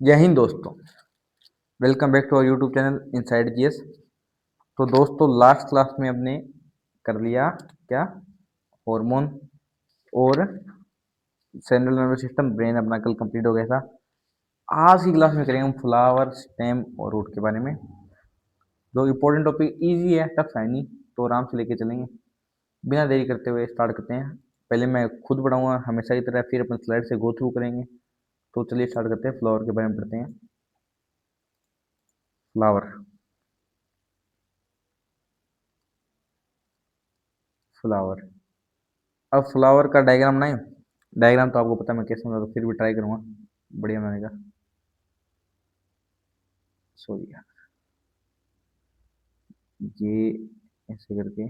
जय हिंद दोस्तों। Welcome back to our YouTube channel inside GS. तो दोस्तों लास्ट क्लास में हमने कर लिया क्या, हार्मोन और सेंट्रल नर्वस सिस्टम, ब्रेन अपना कल कंप्लीट हो गया था। आज की क्लास में करेंगे हम फ्लावर, स्टेम और रूट के बारे में। जो इम्पोर्टेंट टॉपिक इजी है, टफ है नहीं, तो आराम से लेके चलेंगे। बिना देरी करते हुए स्टार्ट करते हैं। पहले मैं खुद पढ़ाऊंगा हमेशा की तरह, फिर अपने स्लाइड से गो थ्रू करेंगे। तो चलिए स्टार्ट करते हैं, फ्लावर के बारे में पढ़ते हैं। Flower, flower. अब फ्लावर का डायग्राम बनाएं। डायग्राम तो आपको पता है मैं कैसे बनाता हूं, फिर भी ट्राई करूंगा बढ़िया बनाने का। सॉरी यार, ये ऐसे करके,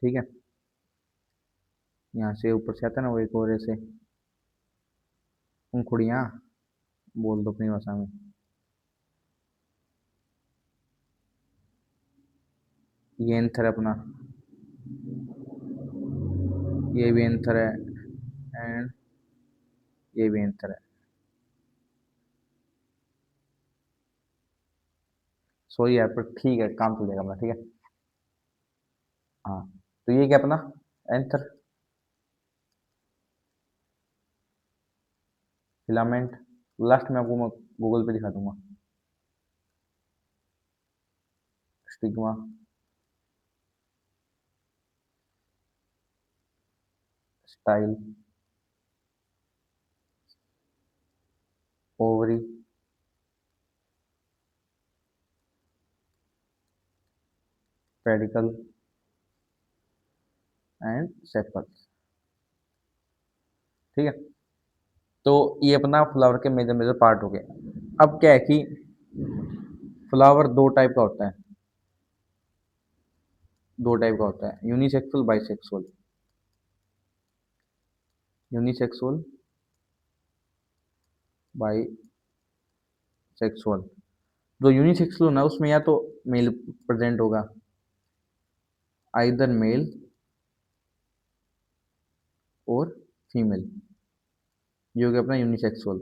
ठीक है। यहाँ से ऊपर से आता है ना वो, एक और ऐसे पंखुड़ियाँ, बोल दो अपनी भाषा में। ये एंथर है अपना, ये भी एंथर है, एंड ये भी एंथर है। सॉरी यार, पर ठीक है, काम चल जाएगा अपना, ठीक है। हाँ, तो ये क्या अपना एंथर, फिलामेंट। लास्ट में आपको मैं गूगल पे दिखा दूंगा। Stigma, style, ovary, pedicle and sepal, ठीक है। तो ये अपना फ्लावर के मेजर मेजर पार्ट हो गए। अब क्या है कि फ्लावर दो टाइप का होता है, दो टाइप का होता है, यूनिसेक्सुअल, बाइसेक्सुअल। Unisexual, bisexual. जो यूनिसेक्सुअल ना, उसमें या तो मेल प्रेजेंट होगा, आइदर मेल और फीमेल, ये हो गया अपना यूनिसेक्सुअल।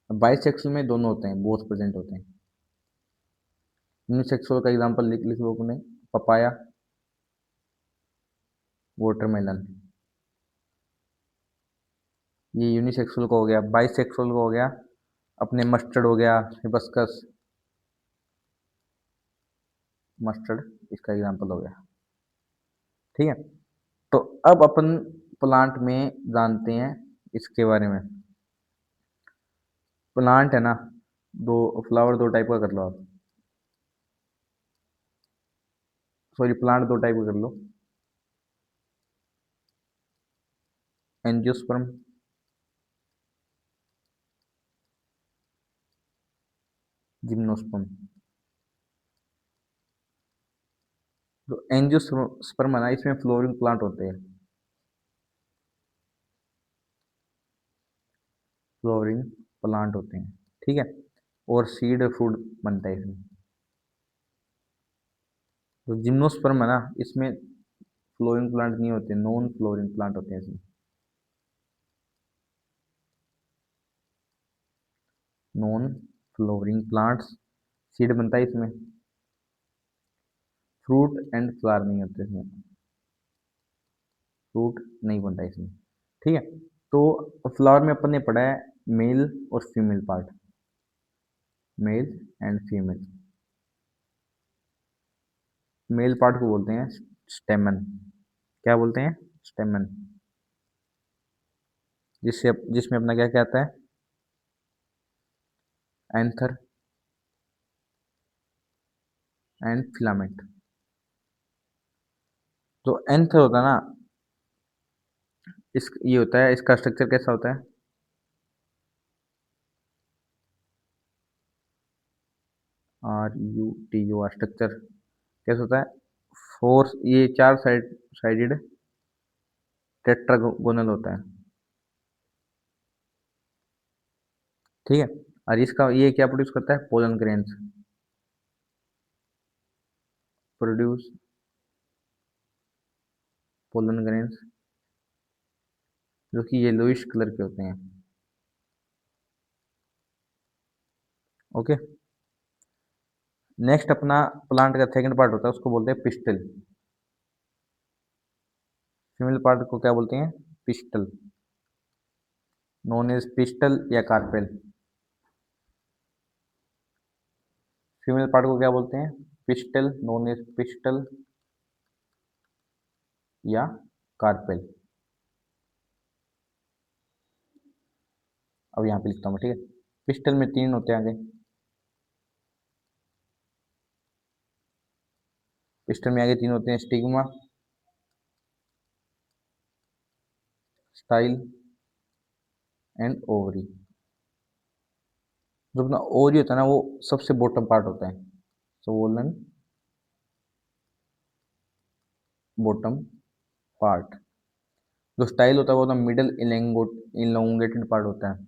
बाइसेक्सुअल में दोनों होते हैं, बोथ प्रेजेंट होते हैं। यूनिसेक्सुअल का एग्जांपल लिख लिख लो अपने, पपाया, वाटरमेलन। ये यूनिसेक्सुअल का हो गया। बाइसेक्सुअल का हो गया अपने मस्टर्ड हो गया, हिबिस्कस, मस्टर्ड इसका एग्जांपल हो गया, ठीक है। तो अब अपन प्लांट में जानते हैं इसके बारे में। प्लांट है ना, दो फ्लावर दो टाइप का कर लो आप, सॉरी प्लांट दो टाइप का कर लो, एंजियोस्पर्म, जिम्नोस्पर्म। जो एंजियोस्पर्म है ना, इसमें फ्लोरिंग प्लांट होते हैं, फ्लोरिंग प्लांट होते हैं, ठीक है। और सीड फ्रूट बनता है इसमें। जो जिम्नोस्पर्म है ना, इसमें फ्लोरिंग प्लांट नहीं होते, नॉन फ्लोरिंग प्लांट होते हैं इसमें। नॉन फ्लोरिंग प्लांट्स, सीड बनता है इसमें, फ्रूट एंड फ्लावर नहीं होते इसमें, फ्रूट नहीं बनता इसमें, ठीक है। तो फ्लावर में अपन ने पढ़ा है मेल और female part, male and female. Male part को बोलते हैं स्टेमन। क्या बोलते हैं? स्टेमन। जिसमें अपना क्या क्या आता है? Anther and filament. जो एंथर होता है ना, इस ये होता है, इसका स्ट्रक्चर कैसा होता है? RUTUR स्ट्रक्चर कैसा होता है? फोर, ये चार साइडेड टेट्रागोनल होता है, ठीक है। और इसका ये क्या प्रोड्यूस करता है? Pollen grains. Produce pollen grains जो कि येलोइश कलर के होते हैं। ओके, नेक्स्ट अपना प्लांट का सेकंड पार्ट होता है, उसको बोलते हैं पिस्टल। फीमेल पार्ट को क्या बोलते हैं? पिस्टल, नोन एज पिस्टल या कार्पेल। फीमेल पार्ट को क्या बोलते हैं? पिस्टल, नोन एज पिस्टल या कार्पेल। अब यहाँ पे लिखता हूँ, ठीक है। पिस्टल में 3 होते हैं आगे। पिस्टल में आगे 3 होते हैं, स्टिग्मा, स्टाइल एंड ओवरी। जो अपना ओवरी होता है ना, वो सबसे बॉटम पार्ट होता है, स्वोलन बॉटम पार्ट। जो स्टाइल होता है वो तो मिडल इलोंगेटेड पार्ट होता है,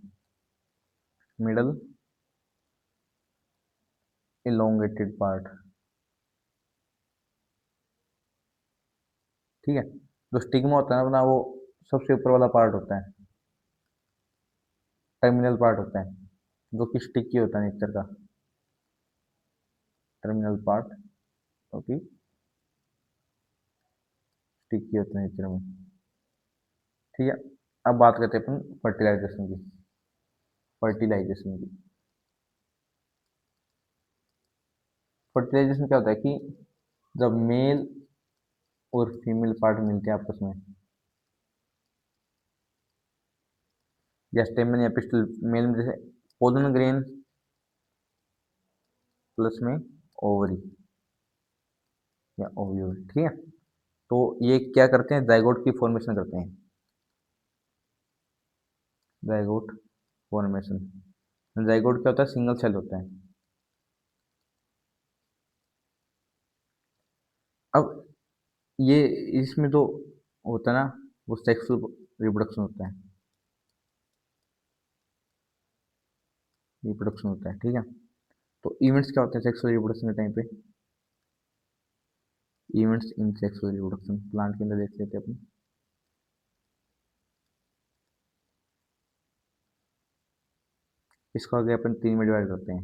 मिडल इलोंगेटेड पार्ट, ठीक है। जो स्टिग्मा होता है ना अपना, वो सबसे ऊपर वाला पार्ट होता है, टर्मिनल पार्ट होता है, जो कि स्टिकी होता है नेचर का, टर्मिनल पार्ट जो कि स्टिकी होता है नेचर में, ठीक है। अब बात करते हैं अपन फर्टिलाइजेशन की। फर्टिलाइजेशन की फर्टिलाइजेशन क्या होता है कि जब मेल और फीमेल पार्ट मिलते हैं आपस में, या स्टेमन या पिस्टल, मेल में जैसे पोलन ग्रेन प्लस में ओवरी या ओव्यूल, ठीक है। तो ये क्या करते हैं? जाइगोट की फॉर्मेशन करते हैं, जाइगोट फॉर्मेशन। जाइगोट क्या होता है? सिंगल सेल होता है। अब ये इसमें तो होता है ना, वो सेक्सुअल रिप्रोडक्शन होता है, रिप्रोडक्शन होता है, ठीक है। तो इवेंट्स क्या होते हैं सेक्सुअल रिप्रोडक्शन के टाइम पे? Events in sexual reproduction plant के अंदर देख लेते हैं अपन। इसको आगे अपन 3 में डिवाइड करते हैं।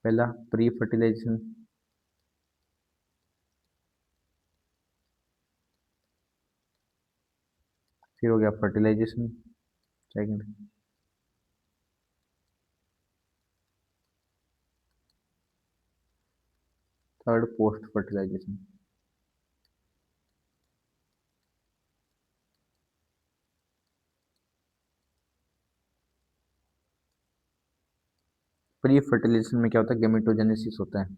पहला प्री फर्टिलाइजेशन, फिर हो गया fertilisation second, third post fertilisation. Pre fertilisation में क्या होता है? गेमेटोजेनेसिस होता है,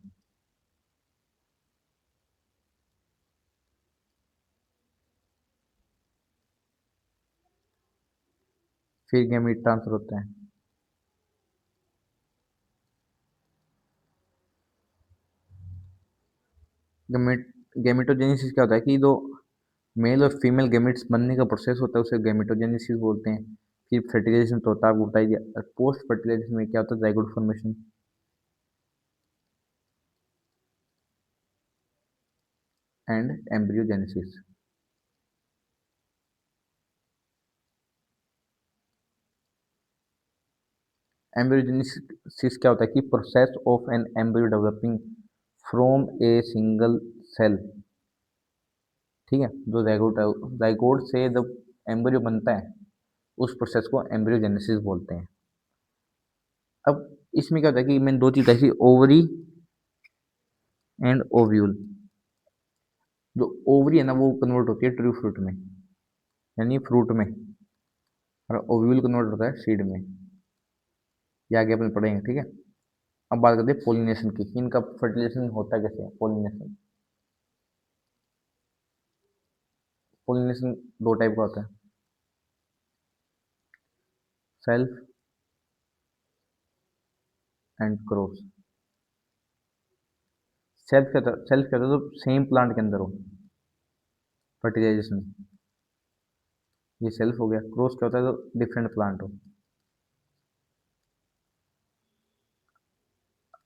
फिर गैमीट ट्रांसफर होता है। गैमेट गैमेटोजेनेसिस क्या होता है कि जो मेल और फीमेल गैमेट्स बनने का प्रोसेस होता है उसे गैमेटोजेनेसिस बोलते हैं। फिर फर्टिलाइजेशन तो होता है, आपको बताई दिया। पोस्ट फर्टिलाइजेशन में क्या होता है? Zygote formation and embryogenesis. Embryogenesis क्या होता है कि process of an embryo developing from a single cell, ठीक है। जो जाइगोट से जब एम्ब्रियो बनता है उस प्रोसेस को एम्ब्रियोजेनेसिस बोलते हैं। अब इसमें क्या होता है कि मैंने 2 चीज ऐसी, ओवरी एंड ओव्यूल। जो ओवरी है ना वो कन्वर्ट होती है ट्रू फ्रूट में, यानी फ्रूट में, और ओव्यूल कन्वर्ट होता है सीड में। ये आगे अपन पढ़ेंगे, ठीक है। अब बात करते हैं पोलिनेशन की। इनका फर्टिलाइजेशन होता कैसे है? पोलिनेशन, पोलिनेशन 2 टाइप का होता है, सेल्फ एंड क्रॉस। सेल्फ कहता है तो सेम प्लांट के अंदर हो फर्टिलाइजेशन, ये सेल्फ हो गया। क्रॉस क्या होता है? तो डिफरेंट प्लांट हो।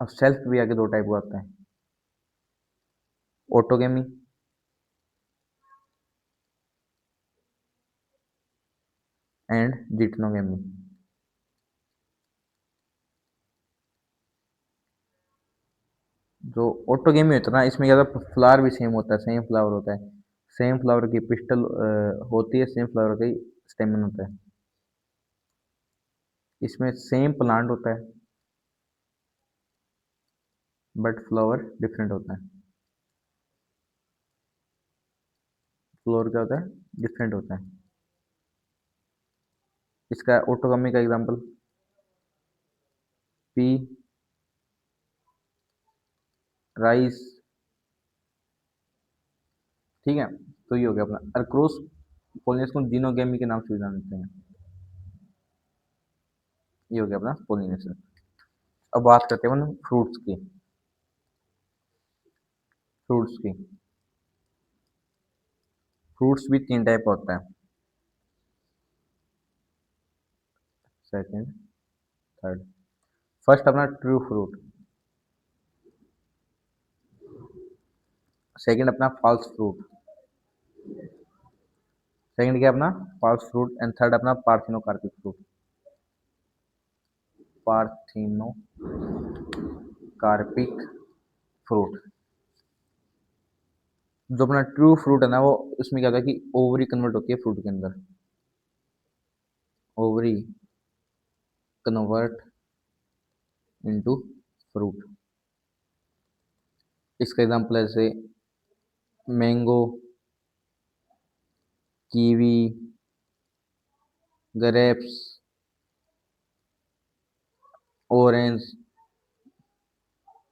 अब सेल्फ भी आगे 2 टाइप का होता है, ऑटोगेमी एंड जिटनोगेमी। जो ऑटोगेमी होता है ना, इसमें क्या होता है, फ्लावर भी सेम होता है, सेम फ्लावर होता है, सेम फ्लावर की पिस्टल होती है, सेम फ्लावर का ही स्टेमन होता है। इसमें सेम प्लांट होता है बट फ्लावर डिफरेंट होता है। फ्लावर क्या होता है, डिफरेंट होता है। इसका ऑटोगमी का एग्जांपल पी राइस। ठीक है, तो ये हो गया अपना। और क्रॉस पोलिनेशन को जीनोगेमी के नाम से भी जानते हैं। ये हो गया अपना पोलिनेशन। अब बात करते हैं फ्रूट्स की। फ्रूट्स की फ्रूट्स भी तीन टाइप का होता है, सेकंड, थर्ड। फर्स्ट अपना ट्रू फ्रूट, सेकंड अपना फॉल्स फ्रूट, सेकंड क्या अपना फॉल्स फ्रूट, एंड थर्ड अपना पार्थिनोकार्पिक फ्रूट। Parthenocarpic fruit. जो अपना ट्रू फ्रूट है ना, वो उसमें क्या होता है कि ओवरी कन्वर्ट होती है फ्रूट के अंदर। Ovary convert into fruit. इसका एग्जांपल ऐसे mango, kiwi, grapes, orange.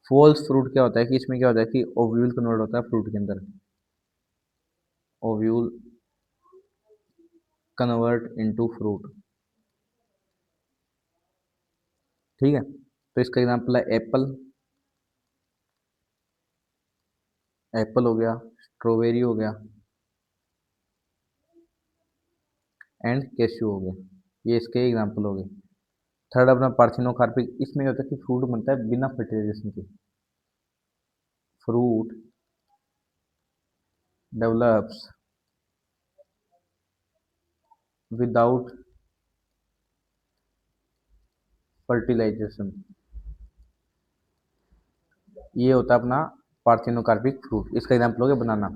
False fruit क्या होता है कि इसमें क्या होता है कि ओव्यूल कन्वर्ट होता है फ्रूट के अंदर। Ovule convert into fruit. ठीक है, तो इसका एग्जांपल है एप्पल। एप्पल हो गया, स्ट्रॉबेरी हो गया, एंड कैश्यू हो गया। ये इसके एग्जांपल हो गए। थर्ड अपना पार्थिनोकार्पिक। इसमें क्या होता है कि फ्रूट बनता है बिना फर्टिलाइजेशन के। Fruit develops without fertilisation. ये होता है अपना पार्थिनोकार्पिक फ्रूट। इसका एग्जांपल हो गया बनाना।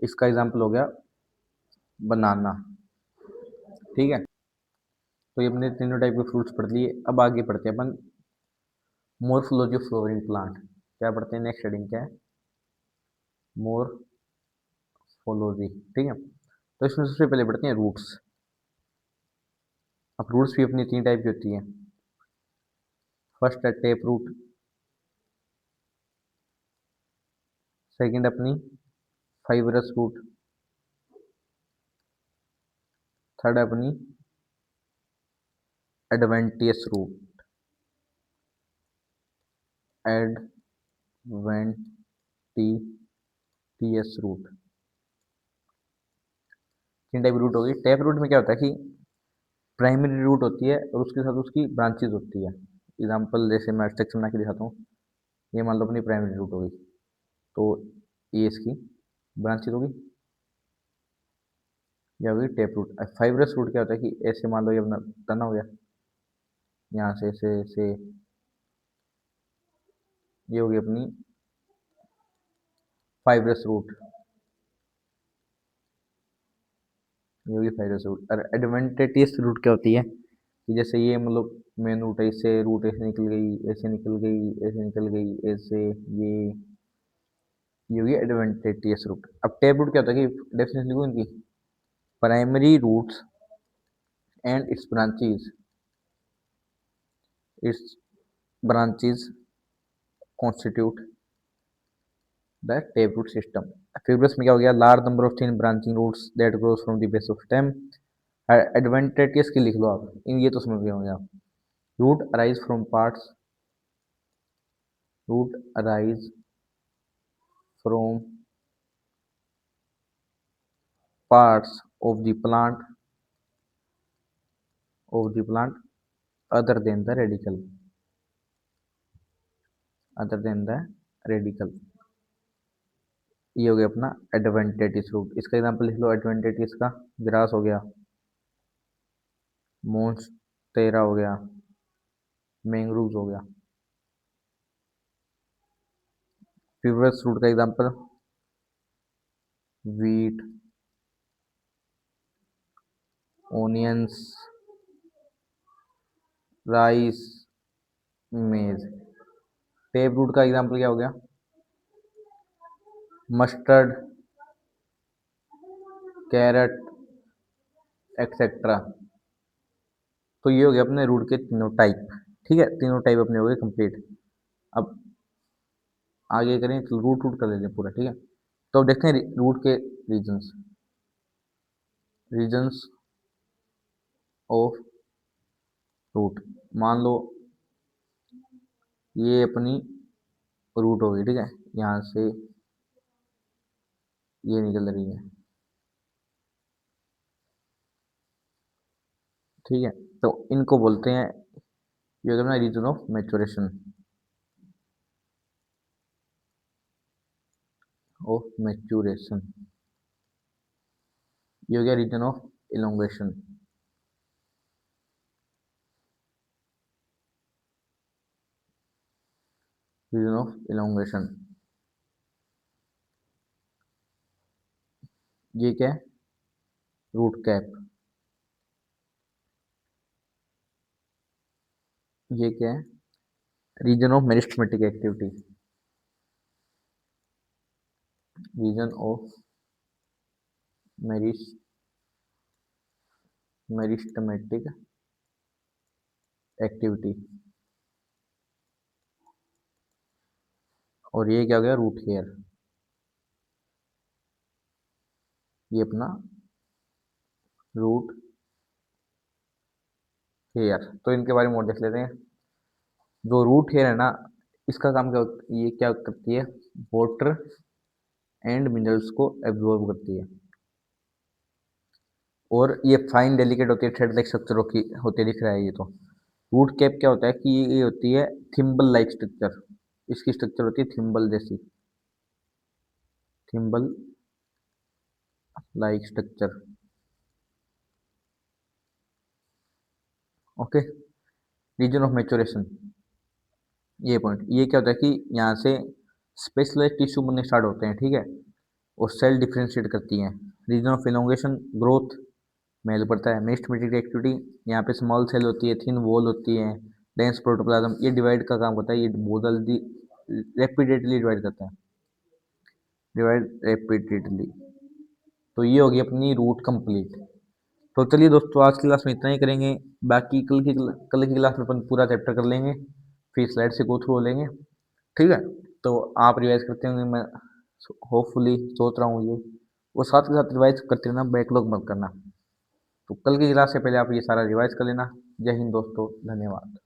इसका एग्जांपल हो गया बनाना। ठीक है, तो ये अपने तीनों टाइप के फ्रूट्स पढ़ लिए। अब आगे पढ़ते हैं अपन मोर्फोलॉजी ऑफ फ्लोवरिंग प्लांट। क्या पढ़ते हैं, नेक्स्ट हेडिंग क्या है, मोर्फोलॉजी। ठीक है, तो इसमें सबसे पहले पढ़ते हैं रूट्स। अब रूट्स भी अपनी तीन टाइप की होती है। फर्स्ट है टेप रूट, सेकंड अपनी फाइबरस रूट, थर्ड अपनी एडवेंटियस रूट। Adventitious root. तीन टाइप रूट होगी। टैप रूट में क्या होता है कि प्राइमरी रूट होती है और उसके साथ उसकी ब्रांचेज होती है। एग्जांपल जैसे मैं स्ट्रक्चर बना के दिखाता हूँ। ये मान लो अपनी प्राइमरी रूट होगी, तो ये इसकी ब्रांचेज होगी, या होगी टेप रूट। फाइब्रस रूट क्या होता है कि ऐसे मान लो ये अपना तना हो गया, यहाँ से ऐसे ऐसे, ये होगी अपनी फाइब्रस रूट, ये होगी फाइब्रस रूट। और एडवेंटिटियस रूट क्या होती है कि जैसे ये मतलब मेन रूट है, इससे रूट ऐसे निकल गई, ऐसे निकल गई, ऐसे निकल गई, ऐसे ये होगी एडवेंटिटियस रूट। अब टेप रूट क्या होता है कि डेफिनेशन लिखो इनकी, primary roots and its branches constitute the taproot system. Fibrous में क्या हो गया, large number of thin branching roots that grows from the base of stem. Adventitious की लिख लो आप, इन ये तो समझ गए होंगे आप। root arise from root arise from parts of the plant other than the radicle, other than the radicle। ये हो गया अपना एडवेंटेटिस रूट। इसका एग्जांपल लिख लो, एडवेंटेटिस का ग्रास हो गया, मोन्स्टेरा हो गया, मैंग्रोव्स हो गया। फीवरस रूट का एग्जांपल वीट, ओनियंस, राइस, मेज। टेप रूट का एग्जांपल क्या हो गया, मस्टर्ड, कैरेट, एक्सेट्रा। तो ये हो गया अपने रूट के तीनों टाइप। ठीक है, तीनों टाइप अपने हो गए कंप्लीट। अब आगे करें तो रूट रूट कर लेते हैं पूरा। ठीक है, तो अब देखते हैं रूट के रीजन्स। रीजन्स ऑफ रूट, मान लो ये अपनी रूट हो गई। ठीक है, यहाँ से ये निकल रही है। ठीक है, तो इनको बोलते हैं, ये हो गया region of maturation, of maturation. ये हो गया region of elongation. Region of elongation, ये क्या है, रूट कैप। ये क्या है, region of meristematic activity. Region of meris meristematic activity. और ये क्या हो गया, रूट हेयर। ये अपना रूट हेयर। तो इनके बारे में और देख लेते हैं। जो रूट हेयर है ना, इसका काम क्या ये क्या करती है, वाटर एंड मिनरल्स को एब्जॉर्ब करती है। और ये फाइन डेलिकेट होती है, थ्रेड लाइक स्ट्रक्चर की होती है, दिख रहा है ये तो। रूट कैप क्या होता है कि ये होती है थिम्बल लाइक स्ट्रक्चर। इसकी स्ट्रक्चर होती है थिम्बल जैसी, thimble like structure. Okay, region of maturation, ये पॉइंट, ये क्या होता है कि यहाँ से स्पेशलाइज टिश्यू बनने स्टार्ट होते हैं। ठीक है, और सेल डिफ्रेंशिएट करती हैं। रीजन ऑफ इलोंगेशन, ग्रोथ में हेल्प करता है। मेरिस्टेमेटिक एक्टिविटी, यहाँ पे स्मॉल सेल होती है, थिन वॉल होती है, डेंस प्रोटोप्लाज्म, ये डिवाइड का काम करता है। ये बहुत जल्दी रेपिडेटली डिवाइड करता है, डिवाइड रेपिडेटली। तो ये होगी अपनी रूट कंप्लीट। तो चलिए दोस्तों, आज की क्लास में इतना ही करेंगे। बाकी कल की क्लास में अपन पूरा चैप्टर कर लेंगे, फिर स्लाइड से गो थ्रू हो लेंगे। ठीक है, तो आप रिवाइज करते होंगे, मैं होपफुली सोच रहा हूँ ये। वो साथ के साथ रिवाइज करते रहना, बैकलॉग मत करना। तो कल की क्लास से पहले आप ये सारा रिवाइज कर लेना। जय हिंद दोस्तों, धन्यवाद।